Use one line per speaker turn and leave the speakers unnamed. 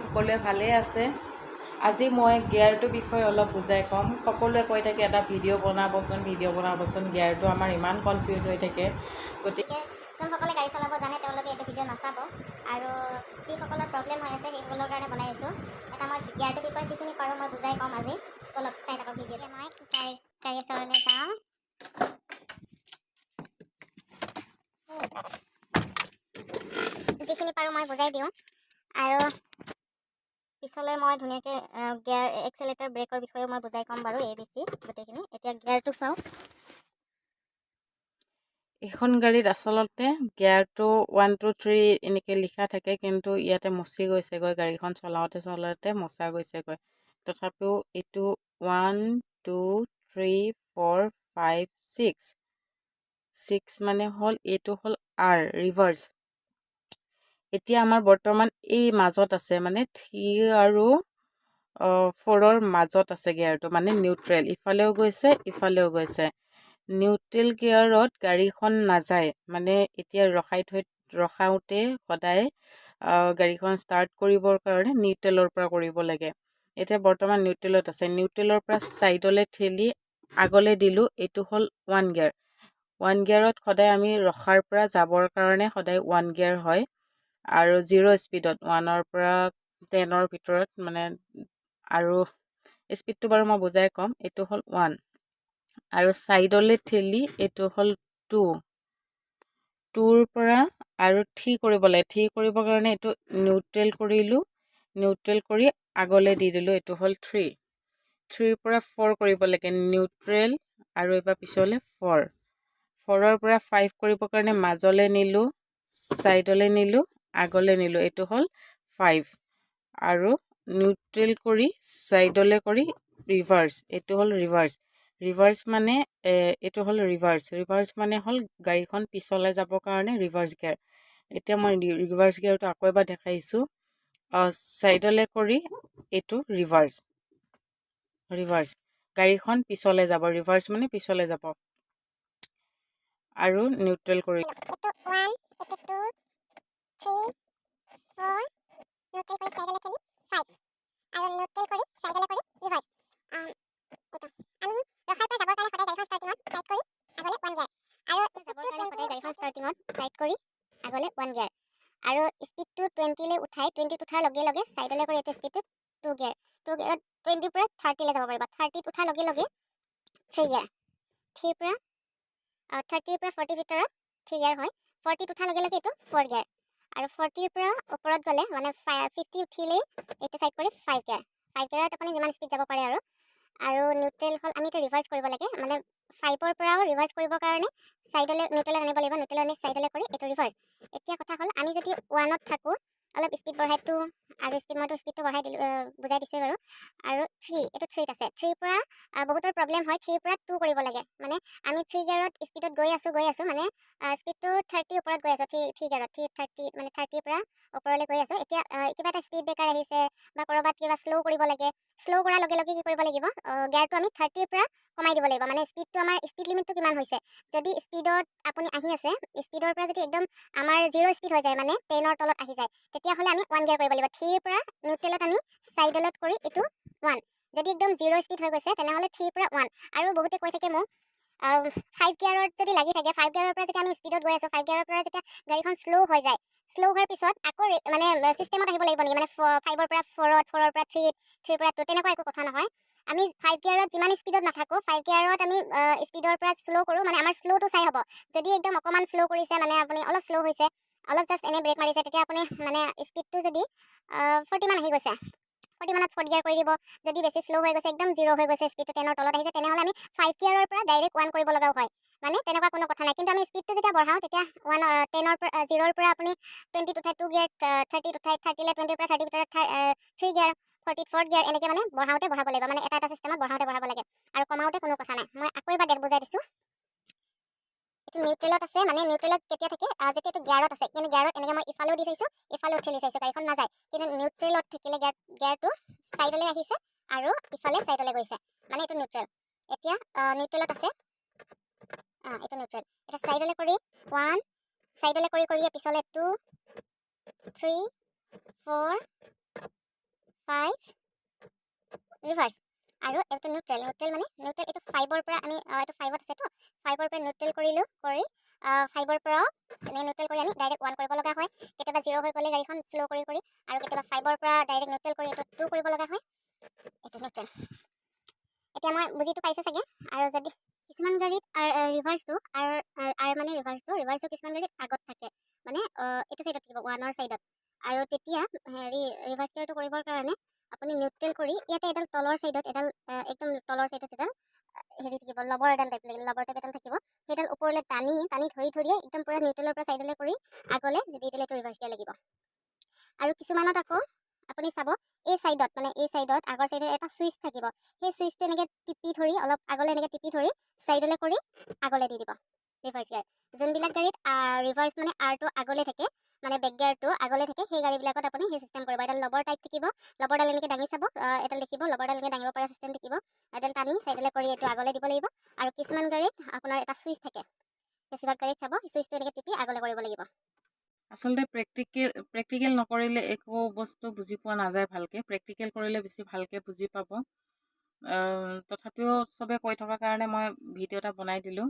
সকলোৱে ভালে আছে। আজি মই গিয়াৰটোৰ বিষয়ে অলপ বুজাই ক'ম। সকলোৱে কৈ থাকে এটা ভিডিঅ' বনাবচোন গিয়াৰটো আমাৰ ইমান কনফিউজ হৈ থাকে।
গতিকে যোনসকলে গাড়ী চলাব জানে তেওঁলোকে এইটো ভিডিঅ' নাচাব, আৰু যিসকলৰ প্ৰব্লেম হৈ আছে সেইসকলৰ কাৰণে বনাই আছোঁ। এটা মই গিয়াৰটোৰ বিষয়ে যিখিনি পাৰোঁ মই বুজাই ক'ম আজি। অলপ চাই থাকক ভিডিঅ'টো। মই গাড়ী ওচৰলৈ যাওঁ। যিখিনি পাৰোঁ মই বুজাই দিওঁ, আৰু পিছলৈ মই ধুনীয়াকৈ গিয়াৰ এক্সেলেটাৰ ব্ৰেকৰ বিষয়েও মই বুজাই ক'ম বাৰু, ABC গোটেইখিনি। এতিয়া গিয়াৰটো চাওঁ।
এখন গাড়ীত আচলতে গিয়াৰটো 1 2 3 এনেকৈ লিখা থাকে, কিন্তু ইয়াতে মচি গৈছেগৈ, গাড়ীখন চলাওঁতে মচা গৈছেগৈ। তথাপিও এইটো 1 2 3 4 5 6 মানে হ'ল, এইটো হ'ল R ৰিভাৰ্ছ। এতিয়া আমাৰ বৰ্তমান এই মাজত আছে, মানে 3 আৰু 4ৰ মাজত আছে গিয়াৰটো, মানে নিউট্ৰেল। ইফালেও গৈছে ইফালেও গৈছে। নিউট্ৰেল গিয়াৰত গাড়ীখন নাযায়, মানে এতিয়া ৰখাওঁতে সদায় গাড়ীখন ষ্টাৰ্ট কৰিবৰ কাৰণে নিউট্ৰেলৰ পৰা কৰিব লাগে। এতিয়া বৰ্তমান নিউট্ৰেলত আছে। নিউট্ৰেলৰ পৰা ছাইডলৈ ঠেলি আগলৈ দিলোঁ, এইটো হ'ল 1 গিয়াৰ। 1 গিয়াৰত সদায় আমি ৰখাৰ পৰা যাবৰ কাৰণে সদায় 1 গিয়াৰ হয়, আৰু 0 স্পীডত 1ৰ পৰা 10ৰ ভিতৰত, মানে আৰু স্পীডটো বাৰু মই বুজাই ক'ম। এইটো হ'ল 1, আৰু ছাইডলৈ ঠেলি এইটো হ'ল 2। 2ৰ পৰা আৰু থ্ৰী কৰিব লাগে। থ্ৰী কৰিবৰ কাৰণে এইটো নিউট্ৰেল কৰিলোঁ, নিউট্ৰেল কৰি আগলৈ দি দিলোঁ, এইটো হ'ল 3। 3ৰ পৰা 4 কৰিব লাগে, নিউট্ৰেল আৰু এইবাৰ পিছলৈ 4। 4ৰ পৰা 5 কৰিবৰ কাৰণে মাজলৈ নিলোঁ, ছাইডলৈ নিলোঁ, আগলৈ নিলোঁ, এইটো হ'ল 5। আৰু নিউট্ৰেল কৰি ছাইডলৈ কৰি ৰিভাৰ্ছ, এইটো হ'ল ৰিভাৰ্ছ। ৰিভাৰ্ছ মানে এইটো হ'ল ৰিভাৰ্ছ মানে হ'ল গাড়ীখন পিছলৈ যাবৰ কাৰণে ৰিভাৰ্ছ গিয়াৰ। এতিয়া মই ৰিভাৰ্ছ গিয়াৰটো আকৌ এবাৰ দেখাইছোঁ। ছাইডলৈ কৰি এইটো ৰিভাৰ্ছ গাড়ীখন পিছলৈ যাব। ৰিভাৰ্ছ মানে পিছলৈ যাব। আৰু নিউট্ৰেল কৰি
এইটো 1, এইটো 2, 3, 4, নিউট্ৰেল কৰি ছাইডলৈ ঠেলি 5, আৰু নিউট্ৰেল কৰি ছাইডলৈ কৰি ৰিভাৰ্ছ। এইটো আমি ৰখাৰ পৰা যাবৰ কাৰণে সদায় গাড়ীখন ষ্টাৰ্টিঙত ছাইড কৰি আগলৈ 1 গিয়াৰ, আৰু যাবৰ কাৰণে সদায় গাড়ীখন ষ্টাৰ্টিঙত ছাইড কৰি আগলৈ 1 গিয়াৰ, আৰু স্পীডটো 20লৈ উঠাই 20ত উঠাৰ লগে লগে ছাইডলৈ কৰি এইটো স্পীডটোত 2 গিয়াৰ। 2 গিয়াৰত 20ৰ পৰা 30লৈ যাব পাৰিব। 30ত উঠাৰ লগে লগে 3 গিয়াৰ। 30ৰ পৰা 40 ভিতৰত 3 গিয়াৰ হয়। 40ত উঠাৰ লগে লগে এইটো 4 গিয়াৰ, আৰু 40ৰ পৰা ওপৰত গ'লে মানে 50 উঠিলেই এইটো ছাইড কৰি 5 গিয়াৰ। 5 গিয়াৰত আপুনি যিমান স্পীড যাব পাৰে আৰু নিউট্ৰেল হ'ল, আমি এতিয়া ৰিভাৰ্ছ কৰিব লাগে, মানে 5ৰ পৰাও ৰিভাৰ্ছ কৰিবৰ কাৰণে ছাইডলৈ নিউট্ৰেলত আনিব লাগিব, নিউট্ৰেলত আনি ছাইডলৈ কৰি এইটো ৰিভাৰ্ছ। এতিয়া কথা হ'ল, আমি যদি 1ত থাকোঁ, অলপ স্পীড বঢ়াই 2, আৰু মইতো স্পীডটো বঢ়াই দিলোঁ, বুজাই দিছোঁৱে বাৰু। আৰু 3, এইটো 3ত আছে। 3ৰ পৰা বহুতৰ প্ৰব্লেম হয়, 3ৰ পৰা 2 কৰিব লাগে। মানে আমি 3 গিয়াৰত স্পীডত গৈ আছোঁ, মানে স্পীডটো 30 ওপৰত গৈ আছোঁ। 3 গিয়াৰত 30 মানে 30ৰ পৰা ওপৰলৈ গৈ আছোঁ। এতিয়া কিবা এটা স্পীড ব্ৰেকাৰ আহিছে, বা ক'ৰবাত কিবা শ্ল' কৰিব লাগে। শ্ল' কৰাৰ লগে লগে কি কৰিব লাগিব, গিয়াৰটো আমি 30ৰ পৰা কমাই দিব লাগিব। মানে স্পীডটো, আমাৰ স্পীড লিমিটটো কিমান হৈছে, যদি স্পীডত আপুনি আহি আছে, স্পীডৰ পৰা যদি একদম আমাৰ 0 স্পীড হৈ যায়, মানে 10ৰ তলত আহি যায়, তেতিয়াহ'লে আমি 1 গিয়াৰ কৰিব লাগিব। 3ৰ পৰা নিউট্ৰেলত আনি ছাইডলত কৰি এইটো 1। যদি একদম 0 স্পীড হৈ গৈছে, তেনেহ'লে 3ৰ পৰা 1। আৰু বহুতে কৈ থাকে মোক 5 গিয়াৰত যদি লাগি থাকে, 5 গিয়াৰৰ পৰা যেতিয়া আমি স্পীডত গৈ আছোঁ, 5 গিয়াৰৰ পৰা যেতিয়া গাড়ীখন শ্ল' হৈ যায়, শ্ল' হোৱাৰ পিছত আকৌ মানে চিষ্টেমত আহিব লাগিব নেকি, মানে 5ৰ পৰা 4ত, 4ৰ পৰা 3ত, 3ৰ পৰা 2, তেনেকুৱা একো কথা নহয়। আমি 5 গিয়াৰত যিমান স্পীডত নাথাকোঁ, 5 গিয়াৰত আমি স্পীডৰ পৰা শ্ল' কৰোঁ, মানে আমাৰ শ্ল'টো চাই হ'ব। যদি একদম অকণমান শ্ল' কৰিছে, মানে আপুনি অলপ শ্ল' হৈছে, অলপ জাষ্ট এনে ব্ৰেক মাৰিছে, তেতিয়া আপুনি মানে স্পীডটো যদি 40 মান আহি গৈছে, 40 মানত 4 গিয়াৰ কৰি দিব। যদি বেছি শ্ল' হৈ গৈছে, একদম 0 হৈ গৈছে, স্পীডটো 10ৰ তলত আহিছে, তেনেহ'লে আমি 5 গিয়াৰৰ পৰা ডাইৰেক্ট 1 কৰিব লগাও হয়। মানে তেনেকুৱা কোনো কথা নাই। কিন্তু আমি স্পীডটো যেতিয়া বঢ়াওঁ, তেতিয়া 10ৰ পৰা 0ৰ পৰা আপুনি 20ত উঠাই 2 গিয়াৰ, 30ত উঠাই 30লৈ, 20ৰ পৰা 30ৰ ভিতৰত 3 গিয়াৰ, 40ত 4 গিয়াৰ, এনেকৈ মানে বঢ়াওঁতে বঢ়াব লাগিব। মানে এটা চিষ্টেমত বঢ়াওঁতে বঢ়াব লাগে, আৰু কমাওঁতে কোনো কথা নাই। মই আকৌ এবাৰ বুজাই দিছোঁ। এইটো নিউট্ৰেলত আছে, মানে নিউট্ৰেলত কেতিয়া থাকে, যেতিয়া এইটো গিয়াৰত আছে। কিন্তু গিয়াৰত এনেকৈ মই ইফালেও দি চাইছোঁ, ইফালেও ঠেলি চাইছোঁ, গাড়ীখন নাযায়। কিন্তু নিউট্ৰেলত থাকিলে গিয়াৰটো ছাইডলৈ আহিছে, আৰু ইফালে ছাইডলৈ গৈছে, মানে এইটো নিউট্ৰেল। এতিয়া নিউট্ৰেলত আছে, এইটো নিউট্ৰেল। এতিয়া ছাইডলৈ কৰি 1, ছাইডলৈ কৰি পিছলৈ 2, 3, 4, 5 ৰিভাৰ্ছ আৰু এইটো নিউট্ৰেল মানে নিউট্ৰেল এইটো 5ৰ পৰা আমি এইটো 5ত আছে তো 5ৰ পৰা নিউট্ৰেল কৰিলোঁ কৰি 5ৰ পৰা এনে নিউট্ৰেল কৰি আনি ডাইৰেক্ট 1 কৰিব লগা হয় কেতিয়াবা 0 হৈ গ'লে গাড়ীখন স্ল' কৰি আৰু কেতিয়াবা 5ৰ পৰা ডাইৰেক্ট নিউট্ৰেল কৰি এইটো 2 কৰিব লগা হয় এইটো নিউট্ৰেল এতিয়া মই বুজিটো পাইছে চাগে আৰু যদি কিছুমান গাড়ীত ৰিভাৰ্ছটো মানে ৰিভাৰ্ছটো কিছুমান গাড়ীত আগত থাকে মানে এইটো চাইডত থাকিব 1ৰ চাইডত আৰু তেতিয়া হেৰি ৰিভাৰ্ছ গিয়াৰটো কৰিবৰ কাৰণে আপুনি নিউট্ৰেল কৰি ইয়াতে এডাল তলৰ চাইডত এডাল একদম তলৰ চাইডত এডাল হেৰি থাকিব লবৰ এডাল টাইপ এডাল থাকিব সেইডাল ওপৰলৈ টানি ধৰিয়ে একদম পুৰা নিউট্ৰেলৰ পৰা চাইডলৈ কৰি আগলৈ দি দিলে এইটো ৰিভাৰ্ছ গিয়াৰ লাগিব আৰু কিছুমানত আকৌ আপুনি চাব এই চাইডত মানে এই চাইডত আগৰ চাইডত এটা চুইচ থাকিব সেই চুইচটো এনেকৈ টিপি ধৰি অলপ আগলৈ এনেকৈ টিপি ধৰি চাইডলৈ কৰি আগলৈ দি দিব ৰিভাৰ্ছ গিয়াৰ যোনবিলাক গাড়ীত ৰিভাৰ্ছ মানে আৰটো আগলৈ থাকে মানে বেক গিয়াৰটো আগলৈ থাকে সেই গাড়ীবিলাকত আপুনি সেই চিষ্টেম কৰিব এডাল লবৰ টাইপ থাকিব লবৰডাল এনেকৈ দাঙি চাব এডাল দেখিব লবৰডাল এনেকৈ দাঙিব পৰা চিষ্টেম থাকিব এডাল টানি চাইডলৈ কৰি এইটো আগলৈ দিব লাগিব আৰু কিছুমান গাড়ীত আপোনাৰ এটা চুইচ থাকে বেছিভাগ গাড়ীত চাব চুইচটো এনেকৈ টিপি আগলৈ কৰিব লাগিব
আচলতে প্ৰেক্টিকেল নকৰিলে একো বস্তু বুজি পোৱা নাযায় ভালকে প্ৰেক্টিকেল কৰিলে বেছি ভালকে বুজি পাব তথাপিও চবে কৈ থকাৰ কাৰণে মই ভিডিঅ' এটা বনাই দিলোঁ